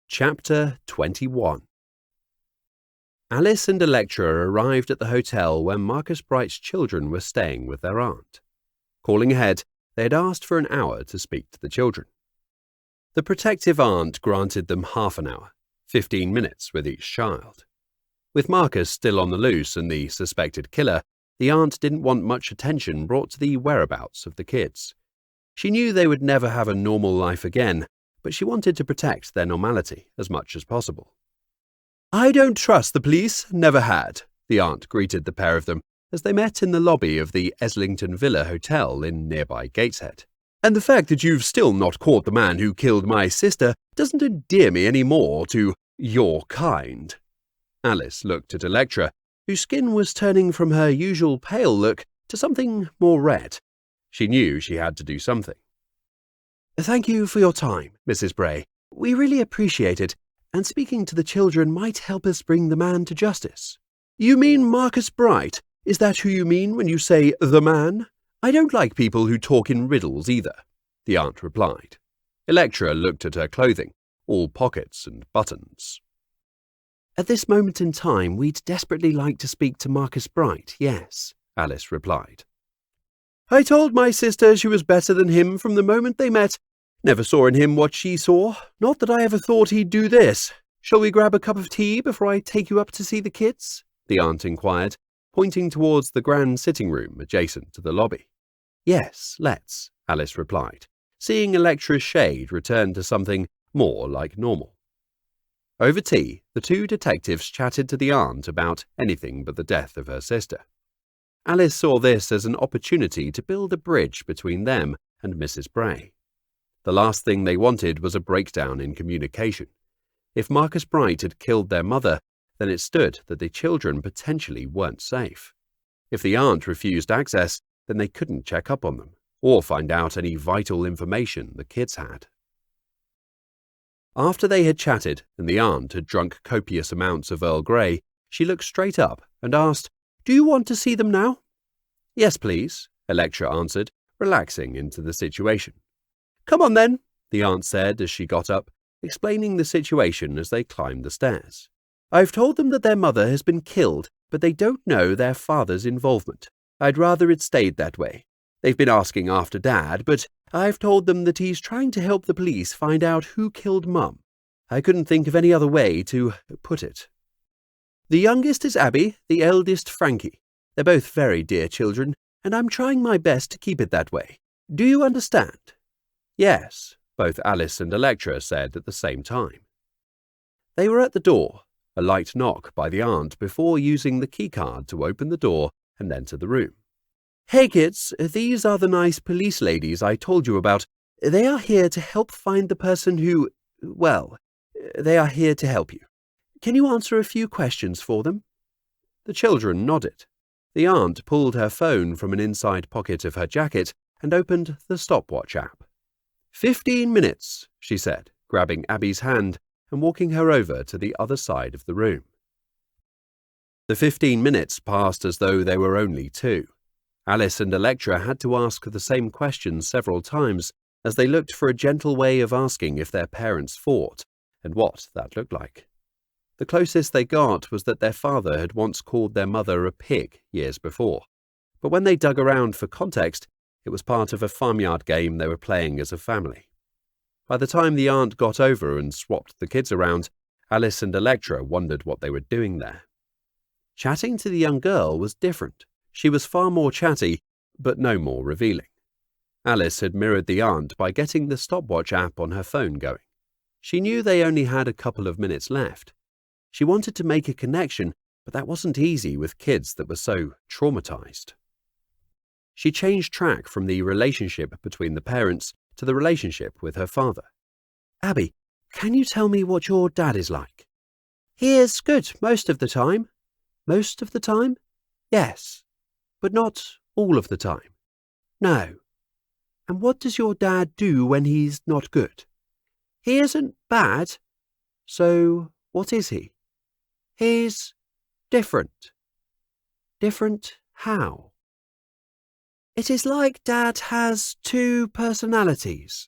Chapter 21. Alice and Electra arrived at the hotel where Marcus Bright's children were staying with their aunt. Calling ahead, they had asked for an hour to speak to the children. The protective aunt granted them half an hour, 15 minutes with each child. With Marcus still on the loose and the suspected killer, the aunt didn't want much attention brought to the whereabouts of the kids. She knew they would never have a normal life again, but she wanted to protect their normality as much as possible. "I don't trust the police, never had," the aunt greeted the pair of them as they met in the lobby of the Eslington Villa hotel in nearby Gateshead. "And the fact that you've still not caught the man who killed my sister doesn't endear me any more to your kind." Alice looked at Electra, whose skin was turning from her usual pale look to something more red. She knew she had to do something. "Thank you for your time, Mrs. Bray. We really appreciate it, and speaking to the children might help us bring the man to justice." "You mean Marcus Bright? Is that who you mean when you say the man? I don't like people who talk in riddles either," the aunt replied. Electra looked at her clothing, all pockets and buttons. "At this moment in time, we'd desperately like to speak to Marcus Bright, yes," Alice replied. "I told my sister she was better than him from the moment they met. Never saw in him what she saw. Not that I ever thought he'd do this. Shall we grab a cup of tea before I take you up to see the kids?" the aunt inquired, pointing towards the grand sitting room adjacent to the lobby. "Yes, let's," Alice replied, seeing Electra's shade return to something more like normal. Over tea, the two detectives chatted to the aunt about anything but the death of her sister. Alice saw this as an opportunity to build a bridge between them and Mrs. Bray. The last thing they wanted was a breakdown in communication. If Marcus Bright had killed their mother, then it stood that the children potentially weren't safe. If the aunt refused access, then they couldn't check up on them, or find out any vital information the kids had. After they had chatted and the aunt had drunk copious amounts of Earl Grey, she looked straight up and asked, "Do you want to see them now?" "Yes, please," Electra answered, relaxing into the situation. "Come on then," the aunt said as she got up, explaining the situation as they climbed the stairs. "I've told them that their mother has been killed, but they don't know their father's involvement. I'd rather it stayed that way. They've been asking after Dad, but I've told them that he's trying to help the police find out who killed Mum. I couldn't think of any other way to put it. The youngest is Abby, the eldest Frankie. They're both very dear children, and I'm trying my best to keep it that way. Do you understand?" "Yes," both Alice and Electra said at the same time. They were at the door, a light knock by the aunt before using the keycard to open the door and enter the room. "Hey kids, these are the nice police ladies I told you about. They are here to help find the person who, well, they are here to help you. Can you answer a few questions for them?" The children nodded. The aunt pulled her phone from an inside pocket of her jacket and opened the stopwatch app. 15 minutes, she said, grabbing Abby's hand and walking her over to the other side of the room. The 15 minutes passed as though they were only 2. Alice and Electra had to ask the same questions several times as they looked for a gentle way of asking if their parents fought and what that looked like. The closest they got was that their father had once called their mother a pig years before, but when they dug around for context, it was part of a farmyard game they were playing as a family. By the time the aunt got over and swapped the kids around, Alice and Electra wondered what they were doing there. Chatting to the young girl was different. She was far more chatty, but no more revealing. Alice had mirrored the aunt by getting the stopwatch app on her phone going. She knew they only had a couple of minutes left. She wanted to make a connection, but that wasn't easy with kids that were so traumatized. She changed track from the relationship between the parents to the relationship with her father. "Abby, can you tell me what your dad is like?" "He is good most of the time." "Most of the time?" "Yes, but not all of the time." "No." "And what does your dad do when he's not good?" "He isn't bad." "So what is he?" "He's different." "Different how?" It is like Dad has two personalities,